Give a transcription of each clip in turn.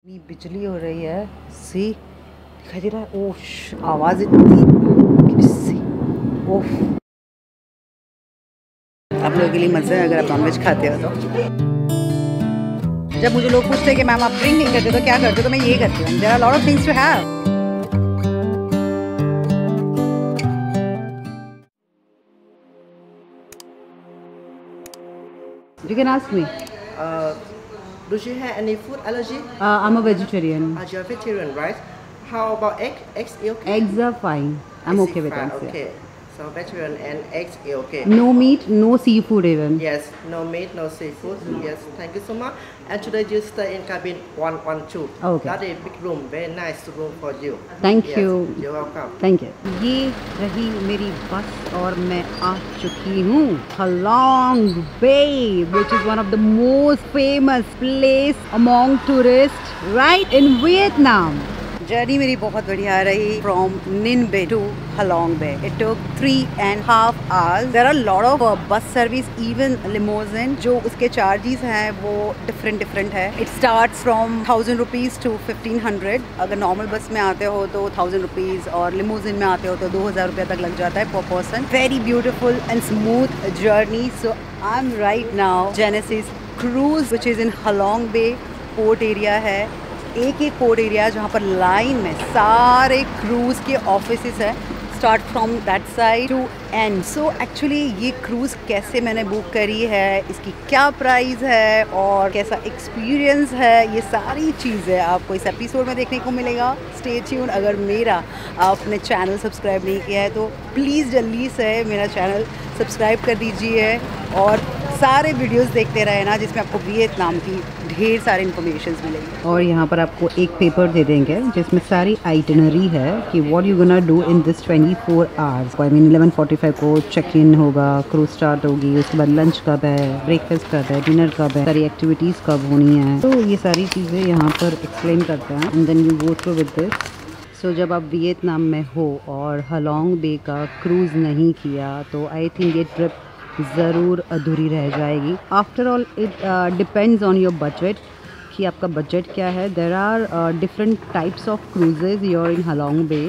इतनी बिजली हो रही है, सी दिखाई दे रहा है। ओह आवाज़ इतनी किससे। ओह आप लोगों के लिए मज़े है अगर आप नॉनवेज खाते हो तो। जब मुझे लोग पूछते हैं कि मैम आप ड्रिंक नहीं करते तो क्या करते हो, तो मैं ये करती हूँ। There are lot of things to have. You can ask me. Do you have any food allergy? I'm a vegetarian. You're vegetarian, right? How about egg? Eggs is okay? Eggs are fine. I'm Eggs okay is with fine, eggs. okay. So vegetarian and eggs is okay. No meat, no seafood even. Yes, no meat, no seafood. Yes, thank you so much. And today you stay in cabin 112. Okay. That is big room, very nice room for you. Thank Yes, you. You're welcome. Thank you. ये रही मेरी बस और मैं आ चुकी हूँ Halong Bay, which is one of the most famous place among tourists right in Vietnam. Journey मेरी बहुत बढ़िया रही from Ninh Binh to Halong Bay. It took 3.5 hours. There are lot of bus service, even limousine. जो उसके charges हैं वो different है. It starts from 1000 rupees to 1500. अगर नॉर्मल बस में आते हो तो 1000 रुपीज़ और लिमोजिन में आते हो तो 2000 रुपये तक लग जाता है पर person. Very beautiful and smooth journey. So I am right now Genesis cruise which is in Halong Bay. Port area है, एक पोर्ट एरिया जहाँ पर लाइन में सारे क्रूज़ के ऑफिसेस हैं. Start from that side to end. So actually ये cruise कैसे मैंने बुक करी है, इसकी क्या प्राइस है और कैसा एक्सपीरियंस है, ये सारी चीज़ें आपको इस एपिसोड में देखने को मिलेगा. Stay tune. अगर मेरा आपने चैनल सब्सक्राइब नहीं किया है तो प्लीज़ जल्दी से मेरा चैनल सब्सक्राइब कर दीजिए और सारे वीडियोस देखते रहे ना, जिसमें आपको वियतनाम की ढेर सारी इन्फॉर्मेशन मिलेगी. और यहाँ पर आपको एक पेपर दे देंगे जिसमें सारी आइटनरी है कि what you gonna do in this 24 hours. I mean 11:45 को चेक इन होगा, क्रूज स्टार्ट होगी, उसके बाद लंच कब है, ब्रेकफास्ट कब है, डिनर कब है, सारी एक्टिविटीज़ कब होनी है. तो ये सारी चीज़ें यहाँ पर एक्सप्लेन करते हैं and then you go through with this. So जब आप वियतनाम में हो और हलोंग बे का क्रूज़ नहीं किया तो आई थिंक ये ट्रिप ज़रूर अधूरी रह जाएगी. After all it depends on your budget कि आपका बजट क्या है. There are different types of cruises your in Halong Bay.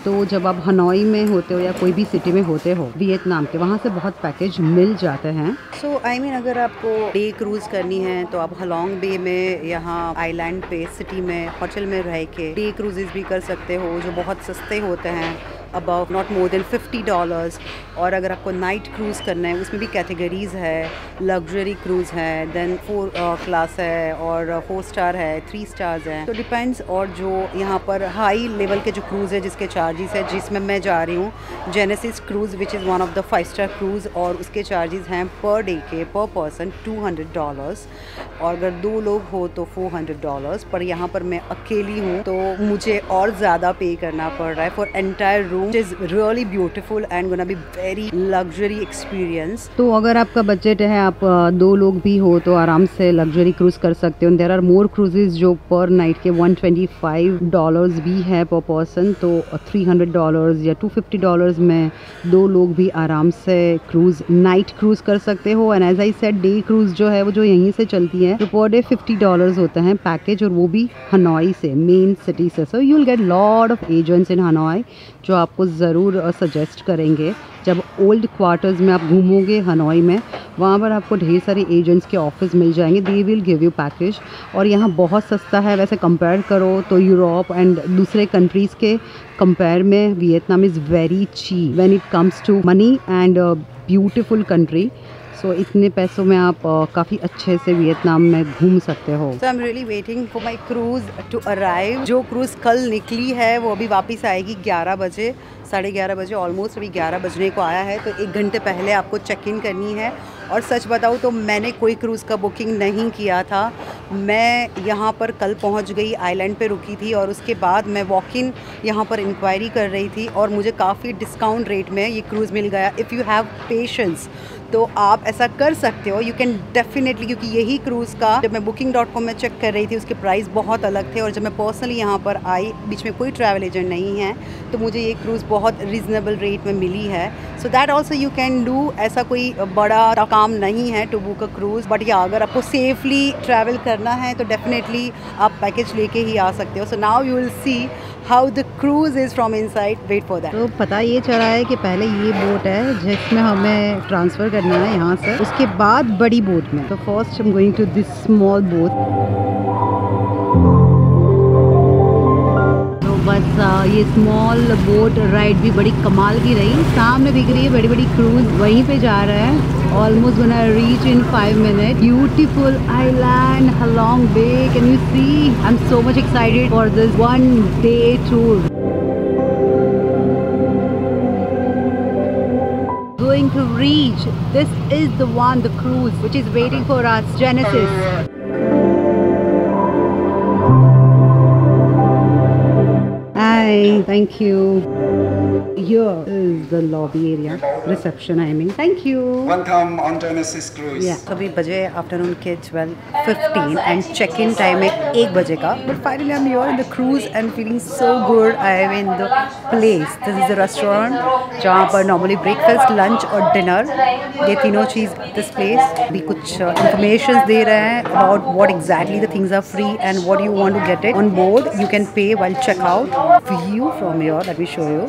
तो जब आप हनोई में होते हो या कोई भी सिटी में होते हो वियतनाम के, वहाँ से बहुत पैकेज मिल जाते हैं. सो आई मीन अगर आपको डे क्रूज़ करनी है तो आप हलोंग बे में यहाँ आइलैंड पे सिटी में होटल में रह के डे क्रूजेज़ भी कर सकते हो जो बहुत सस्ते होते हैं, अबाउट नॉट मोर देन $50. और अगर आपको नाइट क्रूज़ करना है उसमें भी कैटेगरीज़ है. लग्जरी क्रूज़ है, देन 4 क्लास है और 4 स्टार है, 3 स्टार्स हैं. तो डिपेंड्स. और जो यहाँ पर हाई लेवल के जो क्रूज़ है जिसके चार्जेस है, जिसमें मैं जा रही हूँ Genesis cruise which is one of the 5 star cruise, और उसके चार्जेस हैं पर डे के पर पर्सन $200. और अगर 2 लोग हो तो $400. पर यहाँ पर मैं अकेली हूँ तो मुझे और ज़्यादा पे करना पड़ रहा है for entire room. It is really beautiful and gonna be very luxury experience. तो अगर आपका बजट है, आप 2 लोग भी हो तो आराम से लग्जरी क्रूज कर सकते हो. देयर आर मोर क्रूजेज जो पर नाइट के $125 भी है पर पर्सन. तो $300 या $250 में 2 लोग भी आराम से क्रूज नाइट क्रूज कर सकते हो. And as I said day cruise जो है वो जो यहीं से चलती है तो पर डे $50 होता है पैकेज, और वो भी हनोई से, मेन सिटी से. So you will get lot of agents in Hanoi जो आपको ज़रूर सजेस्ट करेंगे. जब ओल्ड क्वार्टर्स में आप घूमोगे हनोई में, वहाँ पर आपको ढेर सारे एजेंट्स के ऑफिस मिल जाएंगे. They will give you package. और यहाँ बहुत सस्ता है वैसे कंपेयर करो तो यूरोप एंड दूसरे कंट्रीज़ के कंपेयर में Vietnam is very cheap when it comes to money and beautiful country. So इतने पैसों में आप काफ़ी अच्छे से वियतनाम में घूम सकते हो. So I am really waiting for my cruise to arrive. जो क्रूज़ कल निकली है वो अभी वापस आएगी 11 बजे, 11:30 बजे. ऑलमोस्ट अभी 11 बजने को आया है तो 1 घंटे पहले आपको चेक इन करनी है. और सच बताऊँ तो मैंने कोई क्रूज़ का बुकिंग नहीं किया था. मैं यहाँ पर कल पहुँच गई, आइलैंड पे रुकी थी और उसके बाद मैं वॉक इन यहाँ पर इंक्वायरी कर रही थी और मुझे काफ़ी डिस्काउंट रेट में ये क्रूज़ मिल गया. इफ़ यू हैव पेशेंस तो आप ऐसा कर सकते हो, यू कैन डेफिनेटली, क्योंकि यही क्रूज़ का जब मैं booking.com में चेक कर रही थी उसके प्राइस बहुत अलग थे, और जब मैं पर्सनली यहाँ पर आई, बीच में कोई ट्रैवल एजेंट नहीं है, तो मुझे ये क्रूज़ बहुत रीज़नेबल रेट में मिली है। So that also you can do. ऐसा कोई बड़ा काम नहीं है to book a cruise, but या अगर आपको सेफली ट्रैवल करना है तो डेफिनेटली आप पैकेज लेके ही आ सकते हो। So now you will see how the cruise is from inside. Wait for that. तो पता ये चला है कि पहले ये बोट है जिसमें हमें ट्रांसफ़र करना है यहाँ से, उसके बाद बड़ी बोट में। तो first I am going to this small boat. तो बस ये स्मॉल बोट राइड भी बड़ी कमाल की रही। सामने दिख रही है बड़ी बड़ी क्रूज़, वहीं पे जा रहा है। Almost gonna reach in 5 minutes. Beautiful island, Halong Bay. Can you see? I'm so much excited for this one-day tour. Going to reach. This is the one, the cruise, which is waiting for us. Genesis. Hi. Thank you. Here is the lobby area, reception I mean. Thank you. Welcome on Genesis Cruise. Yeah. अभी बजे afternoon के 12:15 and check in time है 1 बजे का, but finally I am here in the cruise and feeling so good. I am in the place, this is the restaurant जहाँ पर normally breakfast, lunch और dinner, ये तीनों चीज़ दिस प्लेस भी कुछ इंफॉर्मेशन दे रहे हैं about what exactly the things are free and what you want to get it on board. You can pay while check out. View from here, let me show you.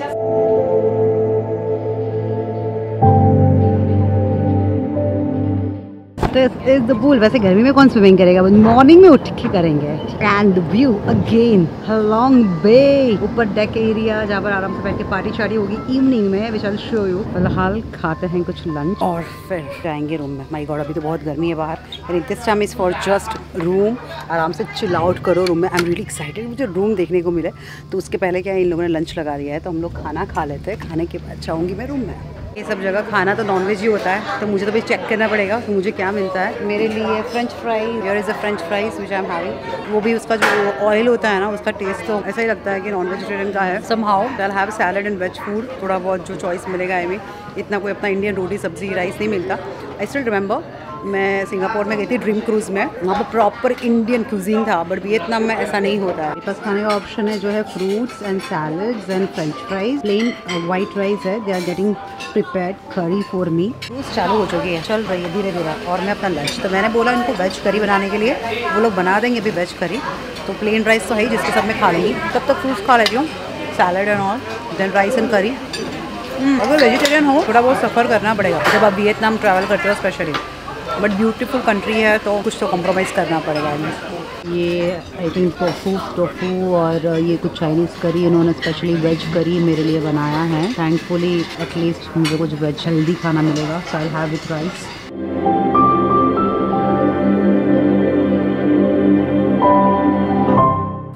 This is the pool. वैसे गर्मी में कौन swimming करेगा, morning में उठ के करेंगे। And the view again, Halong Bay, ऊपर डेक एरिया जहाँ पर आराम से बैठ के पार्टी शार्टी होगी इवनिंग में, विच आई विल शो यू। फिलहाल खाते हैं कुछ लंच और फिर जाएंगे रूम में। माय गॉड, अभी तो बहुत गर्मी है बाहर, and this time is for just room. आराम से चिल आउट करो रूम में। आई एम रियली एक्साइटेड मुझे रूम देखने को मिले। तो उसके पहले क्या, इन लोगों ने लंच लगा दिया है, तो हम लोग खाना खा लेते हैं। खाने के बाद जाऊँगी मैं रूम में। ये सब जगह खाना तो नॉनवेज ही होता है, तो मुझे तो भाई चेक करना पड़ेगा तो मुझे क्या मिलता है। मेरे लिए French fries, here is a French fries which I am having. वो भी उसका जो ऑयल होता है ना, उसका टेस्ट तो ऐसा ही लगता है कि नॉन वेजिटेरियन का है। Somehow I have salad and veg food, थोड़ा बहुत जो चॉइस मिलेगा हमें। इतना कोई अपना इंडियन रोटी सब्जी राइस नहीं मिलता। आई स्टिल रिमेंबर मैं सिंगापुर में गई थी ड्रीम क्रूज़ में, वहाँ पर प्रॉपर इंडियन क्यूजीन था, बट वियतनाम में ऐसा नहीं होता है। बस खाने का ऑप्शन है जो है fruits and salads and French fries. Plain white rice है, दे आर गेटिंग प्रिपेयर्ड करी फॉर मी। क्रूज़ चालू हो चुकी है, चल रही है धीरे धीरे। और मैं अपना लंच, तो मैंने बोला इनको वेज करी बनाने के लिए, वो लोग बना देंगे अभी वेज करी। तो प्लेन राइस तो है ही, जिसके साथ मैं खा लूँगी। तब तक फ्रूट्स खा लेती हूँ, salad and all, then rice and curry. अगर वेजिटेरियन हो थोड़ा बहुत सफ़र करना पड़ेगा जब आप वियतनाम ट्रैवल करते हो स्पेशली, बट ब्यूटीफुल कंट्री है तो कुछ तो कॉम्प्रोमाइज़ करना पड़ेगा हमें। ये आई थिंक टोफू और ये कुछ चाइनीज़ करी इन्होंने स्पेशली वेज करी मेरे लिए बनाया है। थैंकफुली एटलीस्ट मुझे कुछ वेज हेल्दी खाना मिलेगा, so I have with rice.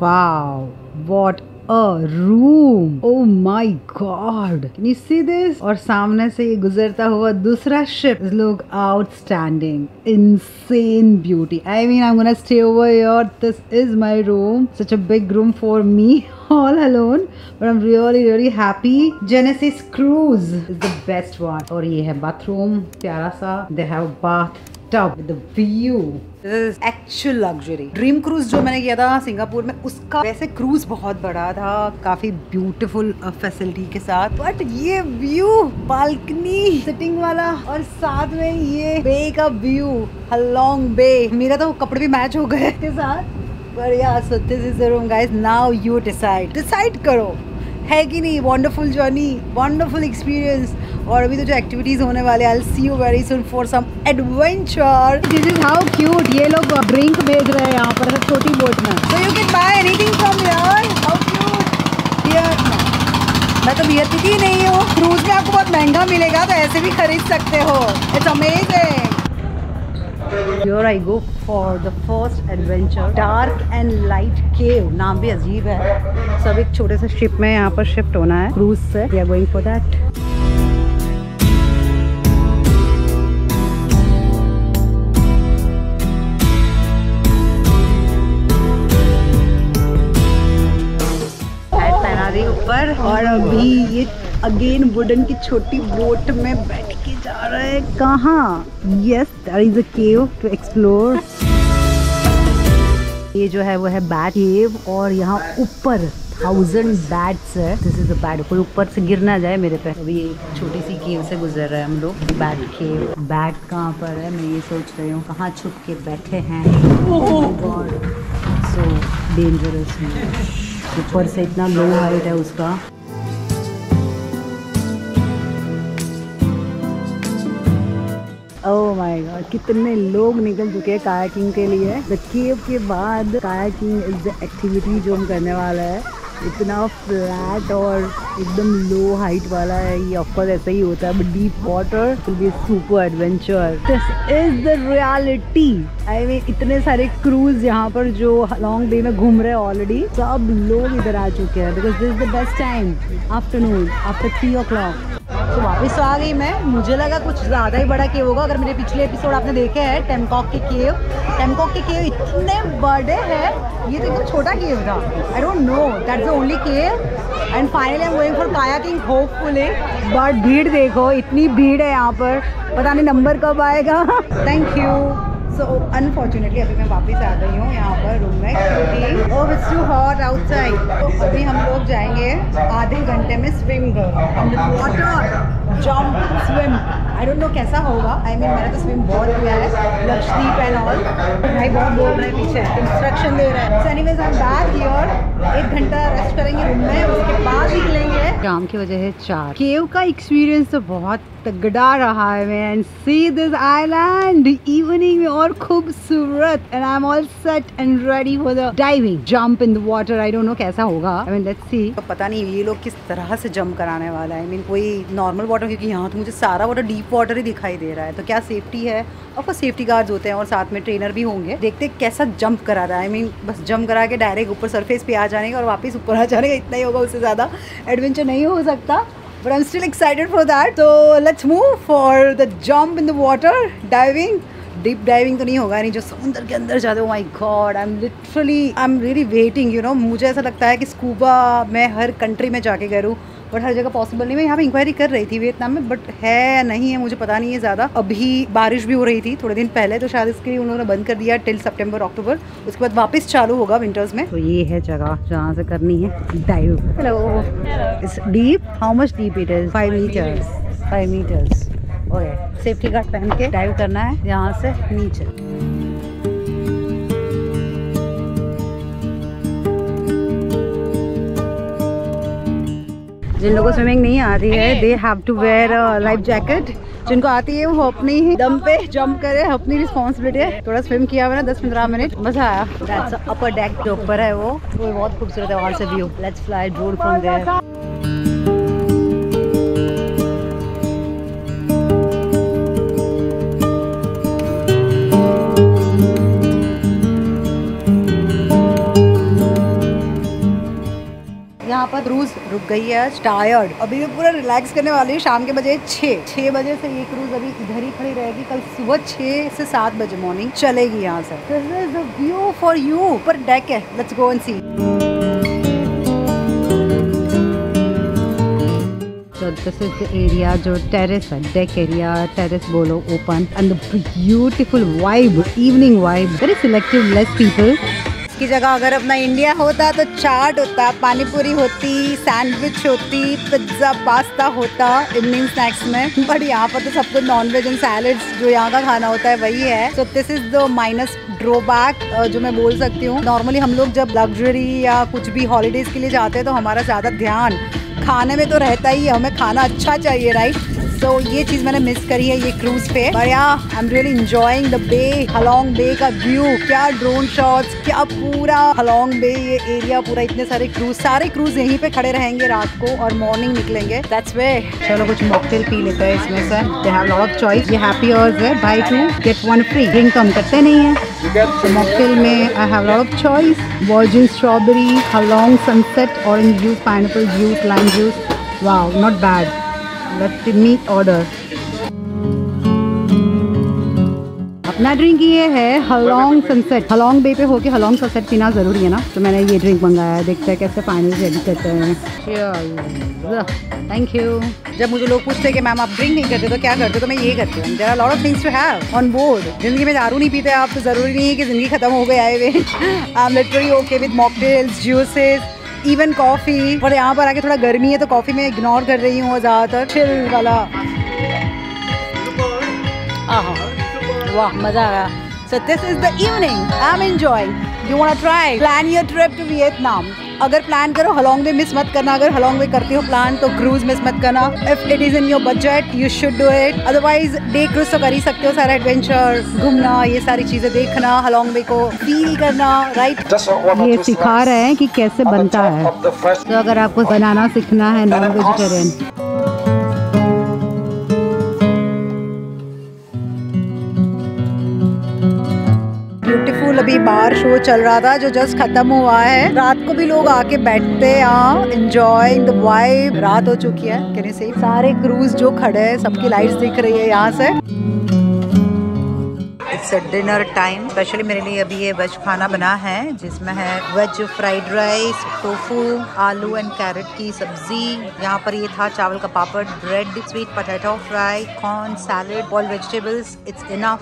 Wow, what a room! Oh my god! Can you see this? और सामने से ये गुजरता हुआ दूसरा ship. Look, outstanding, insane beauty. I mean, I'm gonna stay over here. This is my room. Such a big room for me, all alone. But I'm really happy. Genesis Cruise is the best one. और ये है bathroom, प्यारा सा. They have bath tub with the view. This is actual luxury. Dream cruise जो मैंने किया था Singapore में, उसका वैसे क्रूज बहुत बड़ा था, काफी ब्यूटीफुल फैसिलिटी के साथ, बट ये व्यू, बालकनी सिटिंग वाला और साथ में ये बे का व्यू, हालोंग बे, मेरा तो कपड़े भी मैच हो गए इसके साथ। पर यार, so this is the room guys. Now you decide करो, है कि नहीं। Wonderful journey, wonderful experience. और अभी तो जो एक्टिविटीज होने वाले, I will see you very soon for some adventure. This is how cute. ये लोग ड्रिंक भेज रहे हैं यहाँ पर छोटी बोट में। So you can buy anything from here. How cute. Here मैं तो बियर पीती ही नहीं हूँ, क्रूज में आपको बहुत महंगा मिलेगा, तो ऐसे भी खरीद सकते हो। It's amazing. Here I go for the first adventure, Dark and Light Cave. नाम भी अजीब है। सब एक छोटे से शिप में यहाँ पर शिफ्ट होना है क्रूज से। We are going for that. पहना दी ऊपर, और अभी ये अगेन वुडन की छोटी बोट में बैठ के जा रहे है कहाँ? Yes, there is a cave to explore. ये जो है वो है बैट केव और यहाँ ऊपर 1000 बैट्स है। दिस इज अ बैट, कोई ऊपर से गिर ना जाए मेरे पे। अभी एक छोटी सी केव से गुजर रहे हैं हम लोग। बैट केव, बैट कहाँ पर है मैं ये सोच रही हूँ, कहाँ छुप के बैठे हैं। God, so dangerous. ऊपर से इतना लो हाइट है उसका। ओह माय गॉड, कितने लोग निकल चुके हैं कायाकिंग के लिए। द केव के बाद कायाकिंग इज द एक्टिविटी जो हम करने वाला है। इतना फ्लैट और एकदम लो हाइट वाला है ये। ऑफकोर्स ऐसा ही होता है, but deep water will be super adventure. This is the reality. I mean इतने सारे क्रूज यहाँ पर जो लॉन्ग बे में घूम रहे हैं ऑलरेडी। सब लोग इधर आ चुके हैं because this is the best time, afternoon after 3 o'clock। तो वापस आ गई मैं। मुझे लगा कुछ ज़्यादा ही बड़ा केव होगा। अगर मेरे पिछले एपिसोड आपने देखे हैं टेमकॉक के केव, टेमकॉक के केव इतने बड़े हैं, ये तो एकदम छोटा केव था। आई don't no, that's the only cave and finally I am going for kayaking hopefully. But भीड़ देखो, इतनी भीड़ है यहाँ पर, पता नहीं नंबर कब आएगा। Thank you. सो अनफॉर्चुनेटली अभी मैं वापस आ गई हूँ यहाँ पर रूम में क्योंकि oh it's too hot outside. तो अभी हम लोग जाएंगे आधे घंटे में swim under water, jump swim. I don't know कैसा होगा। आई मीन मैंने तो स्विम बहुत किया है, लक्षद्वीप एंड ऑल। भाई बहुत बोल रहे हैं पीछे, इंस्ट्रक्शन दे रहे हैं। So anyways I am back here. 1 घंटा रेस्ट करेंगे रूम में, उसके बाद निकलेंगे। शाम की वजह है 4। केव का एक्सपीरियंस तो बहुत तगड़ा रहा है man. See this island evening में और खूबसूरत। And I am all set and ready for the diving jump in the water. I don't know कैसा होगा। I mean let's see. तो पता नहीं ये लोग किस तरह से जंप कराने वाला है। आई मीन कोई नॉर्मल वाटर, क्योंकि यहाँ तो मुझे सारा वाटर डीप वाटर ही दिखाई दे रहा है। तो क्या सेफ्टी है? और सेफ्टी गार्ड्स होते हैं और साथ में ट्रेनर भी होंगे। देखते कैसा जंप करा रहा है। आई मीन बस जंप करा के डायरेक्ट ऊपर सरफेस पे आ जाने का और वापस ऊपर आ जाने का, इतना ही होगा। उससे ज़्यादा एडवेंचर नहीं हो सकता। But I'm still excited for that. So let's move for the jump in the water, diving. Deep diving तो नहीं होगा, नहीं जो समुद्र के अंदर जाते हो। My God, I am really waiting, you know. मुझे ऐसा लगता है कि स्कूबा मैं हर कंट्री में जाके करूँ, बट हर जगह पॉसिबल नहीं। मैं यहाँ पे इंक्वायरी कर रही थी वियतनाम में, बट है या नहीं है मुझे पता नहीं है ज़्यादा। अभी बारिश भी हो रही थी थोड़े दिन पहले, तो शायद इसके लिए उन्होंने बंद कर दिया टिल सितंबर अक्टूबर। उसके बाद वापस चालू होगा विंटर्स में। तो ये है जगह जहाँ से करनी है dive. Hello, it's deep. How much deep it is? 5 meters। 5 meters। Okay, safety guard पहन के डाइव करना है यहाँ से नीचे। जिन लोगों को स्विमिंग नहीं आती है, they have to wear a life jacket. जिनको आती है वो अपनी ही दम पे जंप करे, अपनी रिस्पॉन्सिबिलिटी है। थोड़ा स्विम किया हुआ ना 10-15 मिनट, मजा आया। दैट्स अपर डेक जो ऊपर है वो बहुत खूबसूरत है वहाँ से view. Let's fly drone from there. यहाँ पर क्रूज रुक गई है आज। टायर्ड, अभी मैं पूरा रिलैक्स करने वाली हूँ। शाम के बजे 6 बजे से ये क्रूज अभी इधर ही खड़ी रहेगी। कल सुबह 6 से 7 बजे मॉर्निंग चलेगी यहाँ से। This is the view for you. ऊपर डेक है, let's go and see. So this is the area जो टेरेस है, डेक एरिया, टेरेस बोलो, open and the beautiful vibe, evening vibe, very selective, less people. की जगह अगर अपना India होता तो चाट होता, पानी पूरी होती, सैंडविच होती, पिज्ज़ा पास्ता होता इवनिंग स्नैक्स में। बट यहाँ पर तो सब कुछ नॉनवेज एंड सैलड्स जो यहाँ का खाना होता है वही है। सो this is the minus drawback जो मैं बोल सकती हूँ। नॉर्मली हम लोग जब लग्जरी या कुछ भी हॉलीडेज के लिए जाते हैं तो हमारा ज़्यादा ध्यान खाने में तो रहता ही है, हमें खाना अच्छा चाहिए, राइट। तो ये चीज़ मैंने मिस करी है ये क्रूज पे। But yeah I am really enjoying the bay, Halong Bay का व्यू। क्या ड्रोन शॉट्स, क्या पूरा हलोंग बे ये एरिया पूरा। इतने सारे क्रूज यहीं पे खड़े रहेंगे रात को और मॉर्निंग निकलेंगे। That's way. चलो कुछ मॉकटेल पी लेते हैं इसमें से। They have lot of choice. ये हैप्पी आवर्स है, बाय 2 गेट 1 फ्री। ड्रिंक कम करते नहीं है। तो मॉकटेल में I have lot of choice. Virgin strawberry, Halong sunset, orange juice, pineapple juice, lime juice. Wow, not bad. Let me order। ना drink ये है हलोंग सनसेट। हलोंग बे पे होके हलोंग सनसेट पीना जरूरी है ना, तो मैंने ये ड्रिंक मंगाया है। देखते हैं कैसे फाइनल रेडी करते हैं। Thank you. जब मुझे लोग पूछते हैं कि मैम आप ड्रिंक नहीं करते तो क्या करते हो, तो मैं ये करती हूँ। There are lot of things to have on board. जिंदगी में दारू नहीं पीते आप तो जरूरी नहीं है कि जिंदगी खत्म हो गई आए हुए। I am literally okay with mocktails, juices, even coffee. और यहाँ पर आके थोड़ा गर्मी है तो कॉफी में इग्नोर कर रही हूँ ज्यादातर। चिल वाला। वाह मजा आ गया। So this is the evening. I'm enjoying. You wanna try? Plan your trip to Vietnam. अगर प्लान करो हलोंग बे मिस मत करना। अगर हलोंग बे करते हो प्लान तो क्रूज मिस मत करना। If it is in your budget, you should do it. Otherwise day cruise तो कर ही सकते हो। सारा एडवेंचर, घूमना, ये सारी चीजें देखना, हलोंग बे को फील करना, राइट। ये सिखा रहे हैं कि कैसे बनता है। तो अगर आपको बनाना सीखना है नॉन वेजिटेरियन, ब्यूटीफुल। अभी बार शो चल रहा था जो जस्ट खत्म हुआ है। रात को भी लोग आके बैठते हैं यहाँ, एंजॉयिंग द वाइब। रात हो चुकी है, कैन यू सी सारे क्रूज जो खड़े हैं सबकी लाइट्स दिख रही है यहाँ से। It's dinner time. स्पेशली मेरे लिए अभी ये वेज खाना बना है जिसमें है वेज फ्राइड राइस, टोफू, आलू एंड कैरेट की सब्जी। यहाँ पर ये था चावल का papad, bread, sweet potato fry, corn salad, all vegetables. It's enough.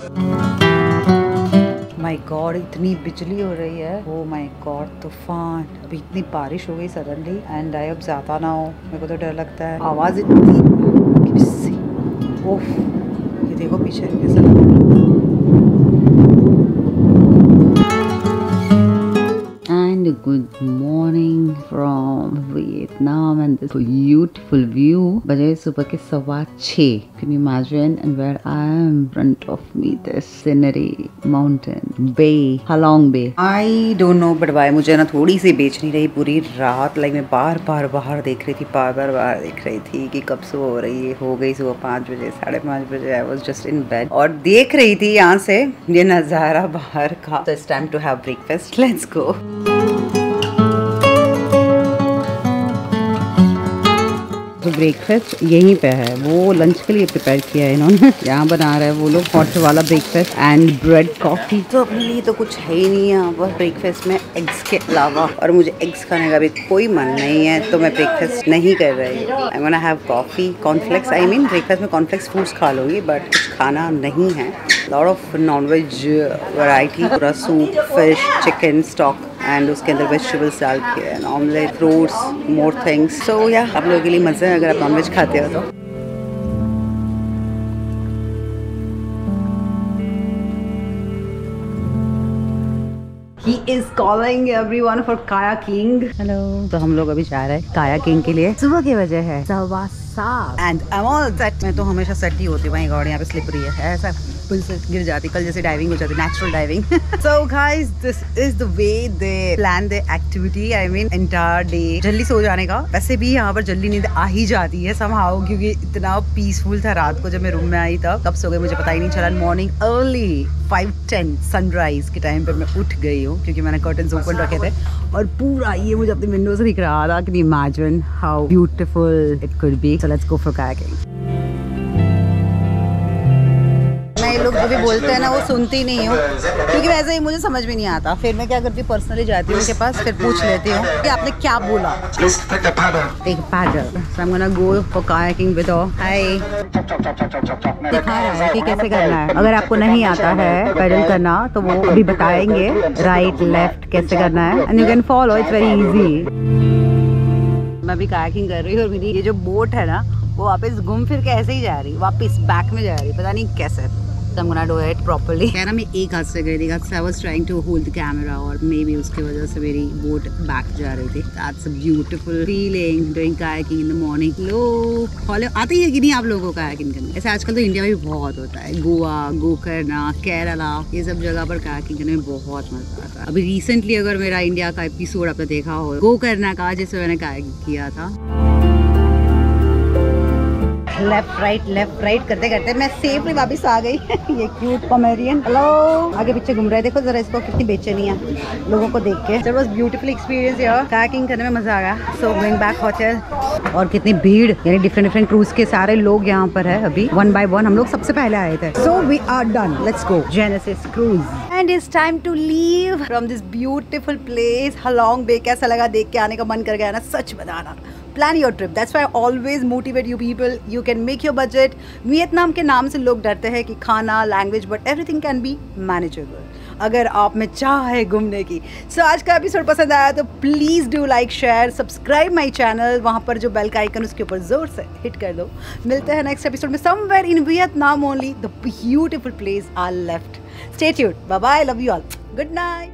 My god इतनी बिजली हो रही है। ओह माय गॉड तूफान। अभी इतनी बारिश हो गई सडनली एंड आई अब ज्यादा ना हो, मेरे को तो डर लगता है। आवाज इतनी ओह, ये देखो पीछे कैसा लग रहा है। Good morning from Vietnam and this beautiful view. बजे सुबह के 6:15. Can you imagine? And where I am in front of me, this scenery, mountain, bay, Halong Bay. I don't know, but why मुझे ना थोड़ी सी बेच नहीं रही पूरी रात। लाइक मैं बार बार देख रही थी, बार देख रही थी कि कब सुबह हो रही है। हो गई सुबह 5 बजे, 5:30 बजे। I was just in bed और देख रही थी यहाँ से ये नज़ारा बाहर का। So it's time to have breakfast. Let's go. तो ब्रेकफास्ट यहीं पे है, वो लंच के लिए प्रिपेयर किया है इन्होंने। यहाँ बना रहा है वो लोग हॉट वाला ब्रेकफास्ट एंड ब्रेड कॉफी। तो अपने लिए तो कुछ है ही नहीं यहाँ पर ब्रेकफास्ट में एग्स के अलावा, और मुझे एग्स खाने का भी कोई मन नहीं है तो मैं ब्रेकफास्ट नहीं कर रही। I want have coffee, cornflakes. I mean breakfast में कॉर्नफ्लेक्स फ्रूट्स खा लूँगी बट कुछ खाना नहीं है। लॉट ऑफ नॉनवेज वैरायटी, पूरा soup, fish, chicken stock and उसके अंदर वेजिटेबल्स डाल के, ऑमलेट, फ्रूट्स, मोर थिंग्स। सो या आप लोगों के लिए मज़ा है अगर आप नॉनवेज खाते हो तो। He is calling everyone for kayaking. Hello. तो हम लोग अभी जा रहे हैं kayaking के लिए। सुबह की वजह है 7:15 and I'm all set। मैं तो हमेशा सेट ही होती हूँ। वहीं गाड़ी यहाँ पे स्लिपरी है, ऐसा पुल से गिर जाती। कल जैसे डाइविंग हो जाती, natural diving. So guys, this is the way they plan their activity. I mean entire day। जल्दी सो जाने का। वैसे भी यहाँ पर जल्दी नींद आ ही जाती है somehow, क्योंकि इतना पीसफुल था रात को जब मैं रूम में आई तब। कब सो गई मुझे पता ही नहीं चला। मॉर्निंग अर्ली 5:10 सनराइज के टाइम पे मैं उठ गई हूँ क्योंकि मैंने कर्टन्स ओपन रखे थे और पूरा ये मुझे अपनी विंडो से दिख रहा था। Can you imagine how beautiful it could be? So let's go for kayaking. मैं लोग जो भी बोलते हैं ना वो सुनती नहीं हूँ क्योंकि वैसे ही मुझे समझ में नहीं आता। फिर मैं क्या करती हूँ, पर्सनली जाती हूँ उनके पास, फिर पूछ लेती हूँ कि आपने क्या बोला। Take a paddle. So I'm gonna go for kayaking with her. Hi. दिखा रहा है कि कैसे करना है। अगर आपको नहीं आता है पैडल करना तो वो अभी बताएंगे राइट लेफ्ट कैसे करना है and you can follow. It's very easy. मैं भी कायाकिंग कर रही हूँ और मेरी ये जो बोट है ना वो वापस घूम फिर के ऐसे ही जा रही, वापस बैक में जा रही, पता नहीं कैसे। I'm gonna do it properly. क्या ना मैं एक हाथ से गई थी, I was trying to hold the camera और maybe उसकी वजह से मेरी बोट बैक जा रही थी। That's a beautiful feeling doing kayaking in the morning. लो आते ही है कि नहीं आप लोगों को kayaking करने? ऐसे आजकल तो इंडिया में भी बहुत होता है। गोवा, गोकर्णा, केरला, ये सब जगह पर kayaking करने में बहुत मजा आता है। अभी रिसेंटली अगर मेरा इंडिया का एपिसोड आपने देखा हो गोकर्णा का, जिसमें मैंने kayaking किया था। लेफ्ट राइट करते करते मैं सेफली वापस आ गई। ये क्यूट पोमेरियन हेलो आगे पीछे घूम रहा है, देखो जरा इसको कितनी बेचैनी है लोगों को देख के। इट वाज ब्यूटीफुल एक्सपीरियंस यार, कायाकिंग करने में मजा आ गया। So going back hotel. और कितनी भीड़, यानी डिफरेंट क्रूज के सारे लोग यहाँ पर है अभी, 1 by 1 हम लोग सबसे पहले आए थे। So we are done, let's go Genesis cruise and it's time to leave from this beautiful place Halong Bay. कैसा लगा देख के, आने का मन कर गया ना, सच बताना। Plan your trip. That's why I always motivate you people. You can make your budget. Vietnam के नाम से लोग डरते हैं कि खाना, language, but everything can be manageable अगर आप में चाह है घूमने की। सो आज का एपिसोड पसंद आया तो please do like share subscribe my channel. वहाँ पर जो बेल का आइकन उसके ऊपर जोर से हिट कर दो। मिलते हैं नेक्स्ट एपिसोड में somewhere in Vietnam only, the beautiful place are left. Stay tuned, bye bye, love you all, good night.